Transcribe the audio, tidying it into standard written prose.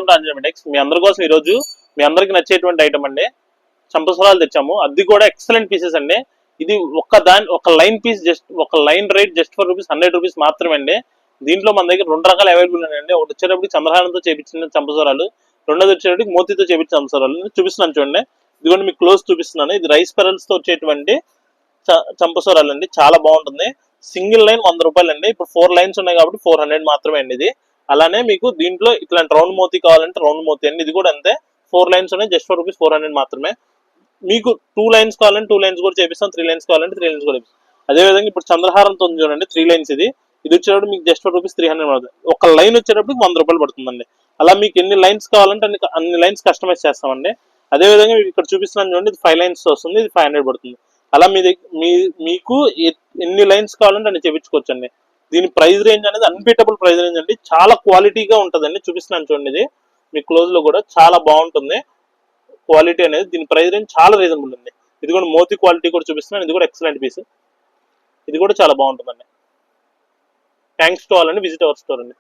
Welcome to Anjani Techs. మీ అందరి కోసం ఈరోజు మీ అందరికి నచ్చేటువంటి ఐటమ్ అండి, చంపసరాలు తెచ్చాము. అది కూడా ఎక్సలెంట్ పీసెస్ అండి. ఇది ఒక లైన్ పీస్, జస్ట్ ఒక లైన్ రేట్ జస్ట్ ఫర్ ₹100 మాత్రమే అండి. దీంట్లో మన దగ్గర 2 రకాలు అవైలబుల్ ఉన్నాయండి. ఒకటి వచ్చేటప్పటికి చంద్రహారంతో చేపించిన చంపసరాలు, రెండోది వచ్చేటప్పటికి మోతీతో చేపించిన చంపసరాలు. చూపిస్తున్నాను చూడండి, ఇదిగోండి మీకు క్లోజ్ చూపిస్తున్నాను. ఇది రైస్ పెరల్స్ తో వచ్చేటువంటి చంపసరాలు అండి, చాలా బాగుంటుంది. సింగిల్ లైన్ ₹100 అండి. ఇప్పుడు 4 లైన్స్ ఉన్నాయి కాబట్టి 400 మాత్రమే అండి ఇది. అలానే మీకు దీంట్లో ఇట్లాంటి రౌండ్ మోతీ కావాలంటే రౌండ్ మోతీ అండి, ఇది కూడా అంతే. 4 లైన్స్ ఉన్నాయి, జస్ట్ ఫర్ ₹400 మాత్రమే. మీకు 2 లైన్స్ కావాలంటే 2 లైన్స్ కూడా చేపిస్తాం, 3 లైన్స్ కావాలంటే 3 లైన్స్ కూడా చేపిస్తాం. అదేవిధంగా ఇప్పుడు చంద్రహారంతో చూడండి, 3 లైన్స్ ఇది వచ్చేటప్పుడు మీకు జస్ట్ ఫర్ ₹300 పడుతుంది. ఒక లైన్ వచ్చేటప్పుడు ₹100 పడుతుందండి. అలా మీకు ఎన్ని లైన్స్ కావాలంటే అన్ని లైన్స్ కస్టమైజ్ చేస్తామండి. అదేవిధంగా ఇక్కడ చూపిస్తున్నాను చూడండి, ఇది 5 లైన్స్ వస్తుంది, ఇది 500 పడుతుంది. అలా మీకు ఎన్ని లైన్స్ కావాలంటే అన్ని చేపించుకోవచ్చండి. దీని ప్రైస్ రేంజ్ అనేది అన్బీటబుల్ ప్రైస్ రేంజ్ అండి, చాలా క్వాలిటీగా ఉంటుందండి. చూపిస్తున్నాను చూడండి, ఇది మీ క్లోజ్ లో కూడా చాలా బాగుంటుంది క్వాలిటీ అనేది. దీని ప్రైస్ రేంజ్ చాలా రీజనబుల్ అండి. ఇది కూడా మోతీ క్వాలిటీ కూడా చూపిస్తున్నాను, ఇది కూడా ఎక్సలెంట్ పీస్, ఇది కూడా చాలా బాగుంటుందండి. థ్యాంక్స్ టు ఆల్ అండి, విజిట్ అవర్ స్టోర్ అండి.